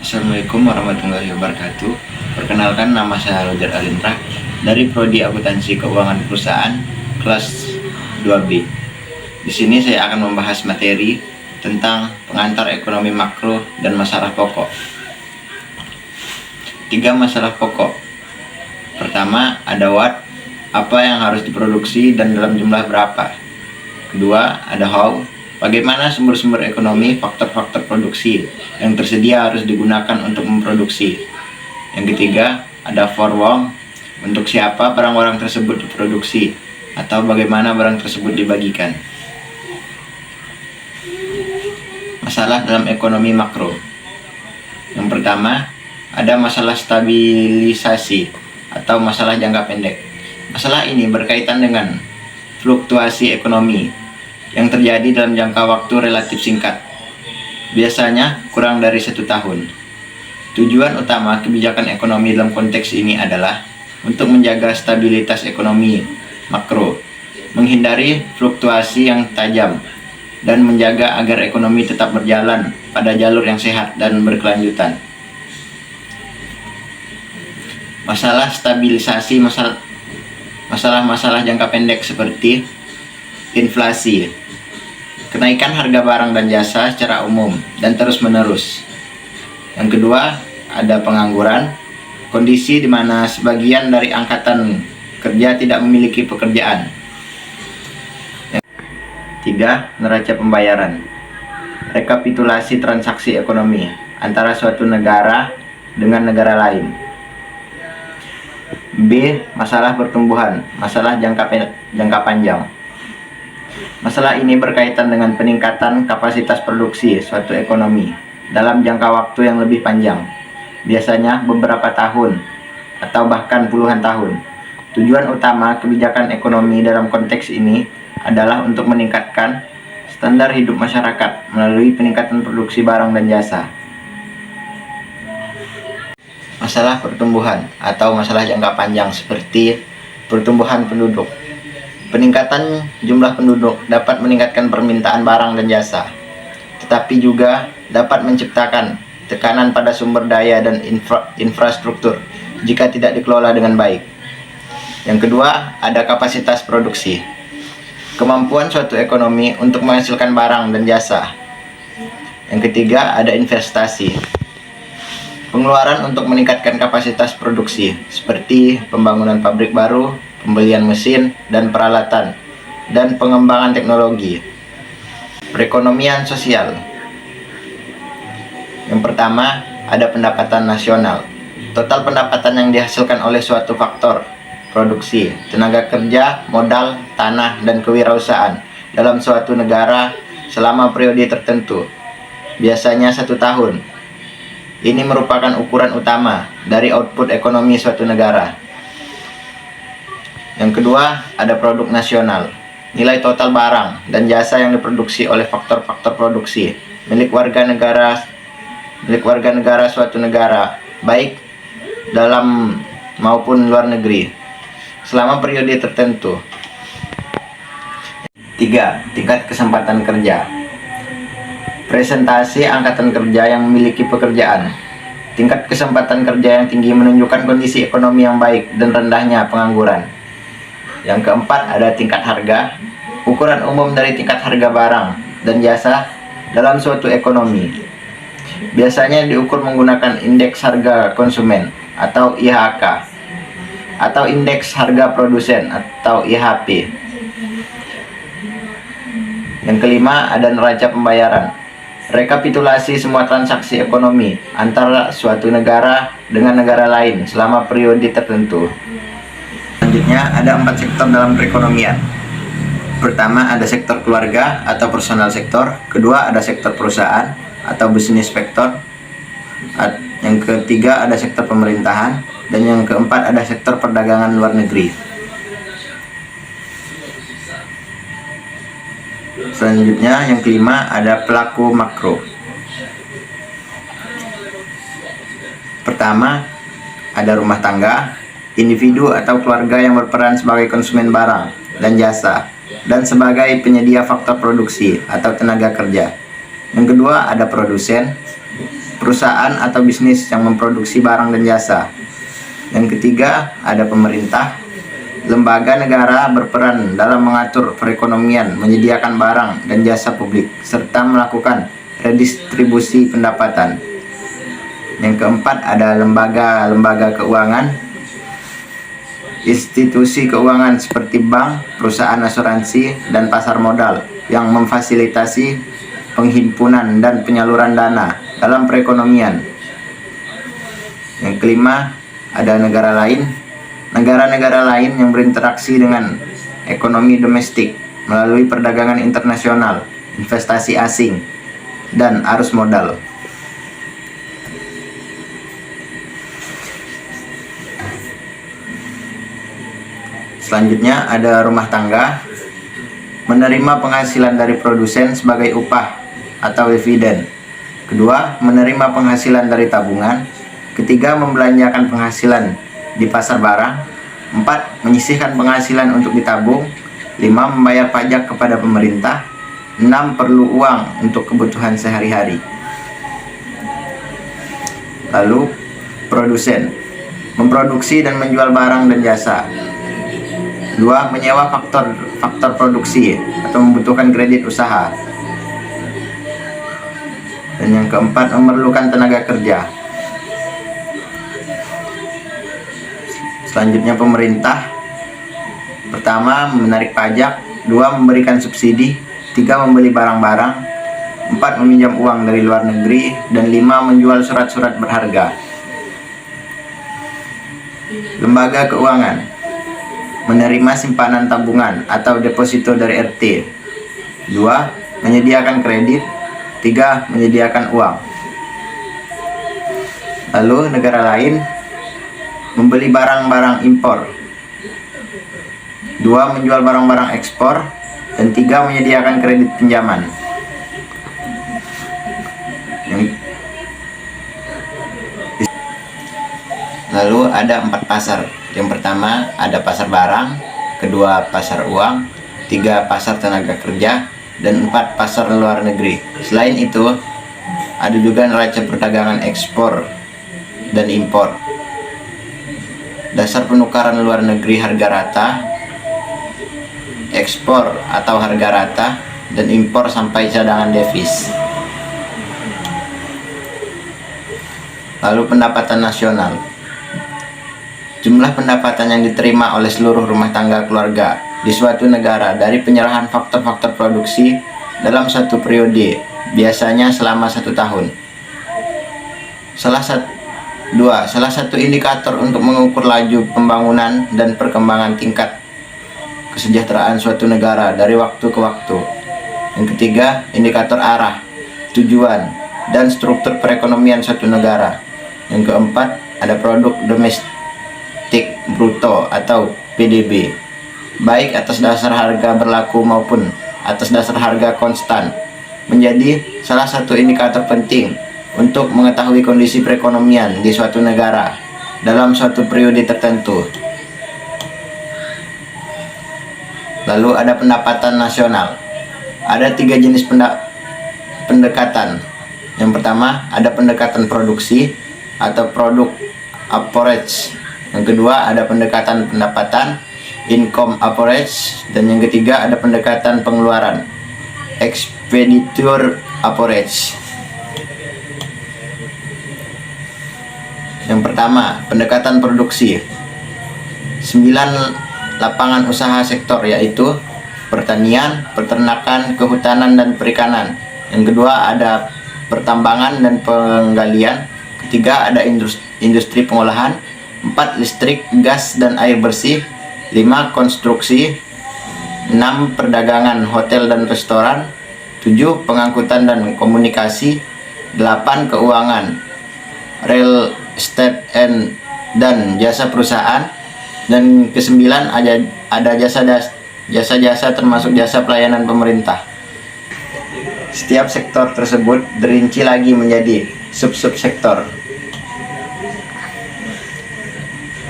Assalamualaikum warahmatullahi wabarakatuh. Perkenalkan, nama saya Roger Alindra dari Prodi Akuntansi Keuangan Perusahaan kelas 2B. Di sini saya akan membahas materi tentang pengantar ekonomi makro dan masalah pokok. 3 masalah pokok. Pertama, ada what, apa yang harus diproduksi dan dalam jumlah berapa. Kedua, ada how, bagaimana sumber-sumber ekonomi, faktor-faktor produksi yang tersedia harus digunakan untuk memproduksi. Yang ketiga, ada for whom, untuk siapa barang-barang tersebut diproduksi atau bagaimana barang tersebut dibagikan. Masalah dalam ekonomi makro. Yang pertama, ada masalah stabilisasi atau masalah jangka pendek. Masalah ini berkaitan dengan fluktuasi ekonomi yang terjadi dalam jangka waktu relatif singkat, biasanya kurang dari 1 tahun. Tujuan utama kebijakan ekonomi dalam konteks ini adalah untuk menjaga stabilitas ekonomi makro, menghindari fluktuasi yang tajam, dan menjaga agar ekonomi tetap berjalan pada jalur yang sehat dan berkelanjutan. Masalah stabilisasi, masalah-masalah jangka pendek seperti inflasi, kenaikan harga barang dan jasa secara umum dan terus-menerus. Yang kedua, ada pengangguran, kondisi di mana sebagian dari angkatan kerja tidak memiliki pekerjaan. Yang ketiga, neraca pembayaran, rekapitulasi transaksi ekonomi antara suatu negara dengan negara lain. B. Masalah pertumbuhan, masalah jangka panjang. Masalah ini berkaitan dengan peningkatan kapasitas produksi suatu ekonomi dalam jangka waktu yang lebih panjang, biasanya beberapa tahun atau bahkan puluhan tahun. Tujuan utama kebijakan ekonomi dalam konteks ini adalah untuk meningkatkan standar hidup masyarakat melalui peningkatan produksi barang dan jasa. Masalah pertumbuhan atau masalah jangka panjang seperti pertumbuhan penduduk. Peningkatan jumlah penduduk dapat meningkatkan permintaan barang dan jasa, tetapi juga dapat menciptakan tekanan pada sumber daya dan infrastruktur jika tidak dikelola dengan baik. Yang kedua, ada kapasitas produksi, kemampuan suatu ekonomi untuk menghasilkan barang dan jasa. Yang ketiga, ada investasi, pengeluaran untuk meningkatkan kapasitas produksi seperti pembangunan pabrik baru, pembelian mesin dan peralatan, dan pengembangan teknologi. Perekonomian sosial. Yang pertama, ada pendapatan nasional, total pendapatan yang dihasilkan oleh suatu faktor produksi, tenaga kerja, modal, tanah, dan kewirausahaan dalam suatu negara selama periode tertentu, biasanya 1 tahun. Ini merupakan ukuran utama dari output ekonomi suatu negara. Yang kedua, ada produk nasional, nilai total barang dan jasa yang diproduksi oleh faktor-faktor produksi milik warga negara suatu negara, baik dalam maupun luar negeri, selama periode tertentu. 3. Tingkat kesempatan kerja. Presentasi angkatan kerja yang memiliki pekerjaan. Tingkat kesempatan kerja yang tinggi menunjukkan kondisi ekonomi yang baik dan rendahnya pengangguran. Yang keempat, ada tingkat harga, ukuran umum dari tingkat harga barang dan jasa dalam suatu ekonomi. Biasanya diukur menggunakan indeks harga konsumen atau IHK, atau indeks harga produsen atau IHP. Yang kelima, ada neraca pembayaran, rekapitulasi semua transaksi ekonomi antara suatu negara dengan negara lain selama periode tertentu. Selanjutnya, ada 4 sektor dalam perekonomian. Pertama, ada sektor keluarga atau personal sektor. Kedua, ada sektor perusahaan atau business sector. Yang ketiga, ada sektor pemerintahan. Dan yang keempat, ada sektor perdagangan luar negeri. Selanjutnya, yang kelima, ada pelaku makro. Pertama, ada rumah tangga, individu atau keluarga yang berperan sebagai konsumen barang dan jasa, dan sebagai penyedia faktor produksi atau tenaga kerja. Yang kedua, ada produsen. perusahaan atau bisnis yang memproduksi barang dan jasa. Yang ketiga, ada pemerintah. Lembaga negara berperan dalam mengatur perekonomian, menyediakan barang dan jasa publik, serta melakukan redistribusi pendapatan. Yang keempat, ada lembaga-lembaga keuangan. Institusi keuangan seperti bank, perusahaan asuransi, dan pasar modal yang memfasilitasi penghimpunan dan penyaluran dana dalam perekonomian. Yang kelima, ada negara lain. Negara-negara lain yang berinteraksi dengan ekonomi domestik melalui perdagangan internasional, investasi asing, dan arus modal. Selanjutnya ada rumah tangga, menerima penghasilan dari produsen sebagai upah atau dividen. Kedua, menerima penghasilan dari tabungan. Ketiga, membelanjakan penghasilan di pasar barang. 4, menyisihkan penghasilan untuk ditabung. 5, membayar pajak kepada pemerintah. 6, perlu uang untuk kebutuhan sehari-hari. Lalu, produsen, memproduksi dan menjual barang dan jasa. 2, menyewa faktor produksi atau membutuhkan kredit usaha. Dan yang keempat, memerlukan tenaga kerja. Selanjutnya pemerintah. Pertama, menarik pajak. 2, memberikan subsidi. 3, membeli barang-barang. 4, meminjam uang dari luar negeri. Dan 5, menjual surat-surat berharga. Lembaga keuangan, menerima simpanan tabungan atau deposito dari RT. 2, menyediakan kredit. 3, menyediakan uang. Lalu negara lain, membeli barang-barang impor. 2, menjual barang-barang ekspor. Dan 3, menyediakan kredit pinjaman. Lalu ada 4 pasar. Yang pertama ada pasar barang, kedua pasar uang, 3 pasar tenaga kerja, dan 4 pasar luar negeri. Selain itu ada juga neraca perdagangan ekspor dan impor. Dasar penukaran luar negeri harga rata, ekspor atau harga rata, dan impor sampai cadangan devis. Lalu pendapatan nasional, jumlah pendapatan yang diterima oleh seluruh rumah tangga keluarga di suatu negara dari penyerahan faktor-faktor produksi dalam satu periode, biasanya selama 1 tahun. Salah satu indikator untuk mengukur laju pembangunan dan perkembangan tingkat kesejahteraan suatu negara dari waktu ke waktu. Yang ketiga, indikator arah, tujuan, dan struktur perekonomian suatu negara. Yang keempat, ada produk domestik bruto atau PDB, baik atas dasar harga berlaku maupun atas dasar harga konstan, menjadi salah satu indikator penting untuk mengetahui kondisi perekonomian di suatu negara dalam suatu periode tertentu. Lalu ada pendapatan nasional. Ada 3 jenis pendekatan. Yang pertama ada pendekatan produksi atau produk average. Yang kedua ada pendekatan pendapatan, income average. Dan yang ketiga ada pendekatan pengeluaran, expenditure average. Yang pertama, pendekatan produksi. 9 lapangan usaha sektor, yaitu pertanian, peternakan, kehutanan, dan perikanan. Yang kedua ada pertambangan dan penggalian. Ketiga ada industri pengolahan. 4 listrik, gas, dan air bersih. 5 konstruksi. 6 perdagangan, hotel dan restoran. 7 pengangkutan dan komunikasi. 8 keuangan, real estate dan jasa perusahaan. Dan ke-9 ada jasa-jasa termasuk jasa pelayanan pemerintah. Setiap sektor tersebut dirinci lagi menjadi sub-sektor.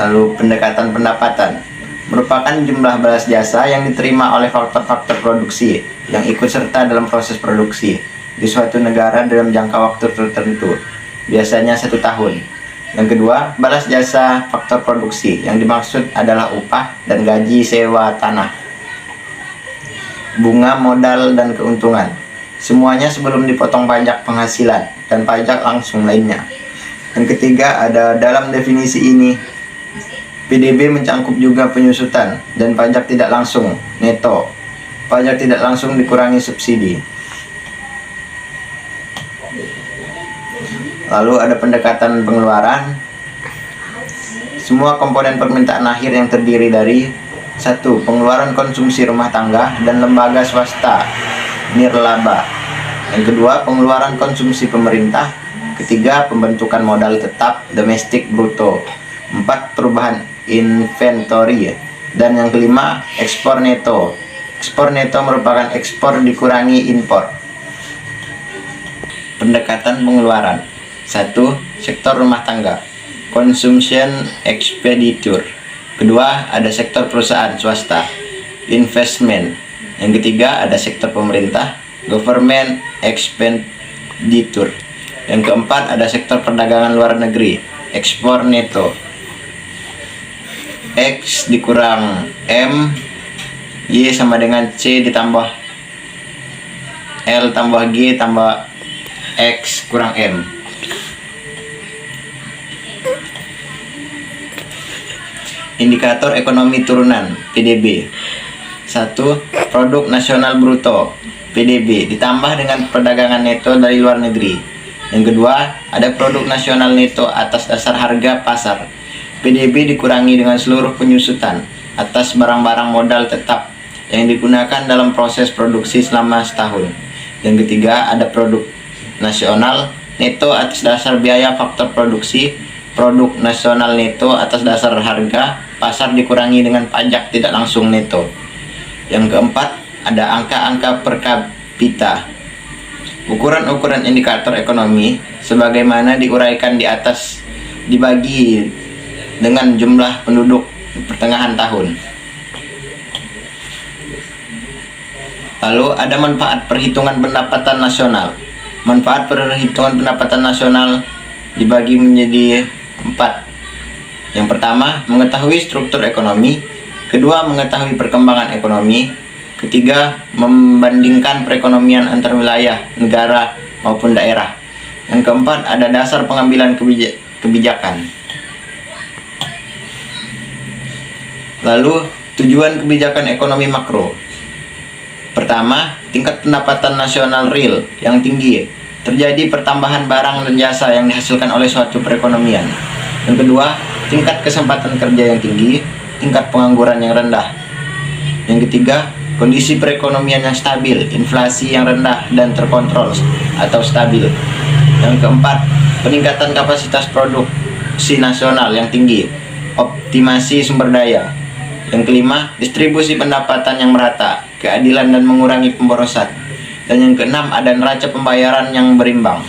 Lalu pendekatan pendapatan merupakan jumlah balas jasa yang diterima oleh faktor-faktor produksi yang ikut serta dalam proses produksi di suatu negara dalam jangka waktu tertentu. biasanya 1 tahun. Yang kedua, balas jasa faktor produksi, yang dimaksud adalah upah dan gaji sewa tanah, bunga modal dan keuntungan. Semuanya sebelum dipotong pajak penghasilan dan pajak langsung lainnya. Yang ketiga, ada dalam definisi ini PDB mencangkup juga penyusutan dan pajak tidak langsung neto. Pajak tidak langsung dikurangi subsidi. Lalu ada pendekatan pengeluaran. Semua komponen permintaan akhir yang terdiri dari 1. Pengeluaran konsumsi rumah tangga dan lembaga swasta nirlaba. Yang kedua, pengeluaran konsumsi pemerintah. Ketiga, pembentukan modal tetap domestik bruto. 4. Perubahan inventory. Dan yang kelima, ekspor neto. Ekspor neto merupakan ekspor dikurangi impor. Pendekatan pengeluaran. 1. Sektor rumah tangga, consumption expenditure. Kedua, ada sektor perusahaan swasta, investment. Yang ketiga, ada sektor pemerintah, government expenditure. Yang keempat, ada sektor perdagangan luar negeri, ekspor neto. X dikurang M, Y sama dengan C ditambah L tambah G tambah X kurang M. Indikator ekonomi turunan PDB. 1. Produk nasional bruto PDB ditambah dengan perdagangan neto dari luar negeri. Yang kedua, ada produk nasional neto atas dasar harga pasar. PDB dikurangi dengan seluruh penyusutan atas barang-barang modal tetap yang digunakan dalam proses produksi selama setahun. Yang ketiga, ada produk nasional neto atas dasar biaya faktor produksi. Produk nasional neto atas dasar harga pasar dikurangi dengan pajak tidak langsung neto. Yang keempat, ada angka-angka per kapita. Ukuran-ukuran indikator ekonomi sebagaimana diuraikan di atas dibagi dengan jumlah penduduk pertengahan tahun. Lalu ada manfaat perhitungan pendapatan nasional. Manfaat perhitungan pendapatan nasional dibagi menjadi 4. Yang pertama, mengetahui struktur ekonomi. Kedua, mengetahui perkembangan ekonomi. Ketiga, membandingkan perekonomian antar wilayah, negara maupun daerah. Yang keempat, ada dasar pengambilan kebijakan. Lalu, tujuan kebijakan ekonomi makro. Pertama, tingkat pendapatan nasional real yang tinggi. Terjadi pertambahan barang dan jasa yang dihasilkan oleh suatu perekonomian. Yang kedua, tingkat kesempatan kerja yang tinggi, tingkat pengangguran yang rendah. Yang ketiga, kondisi perekonomian yang stabil, inflasi yang rendah dan terkontrol atau stabil. Yang keempat, peningkatan kapasitas produksi nasional yang tinggi, optimasi sumber daya. Yang kelima, distribusi pendapatan yang merata, keadilan dan mengurangi pemborosan. Dan yang keenam, ada neraca pembayaran yang berimbang.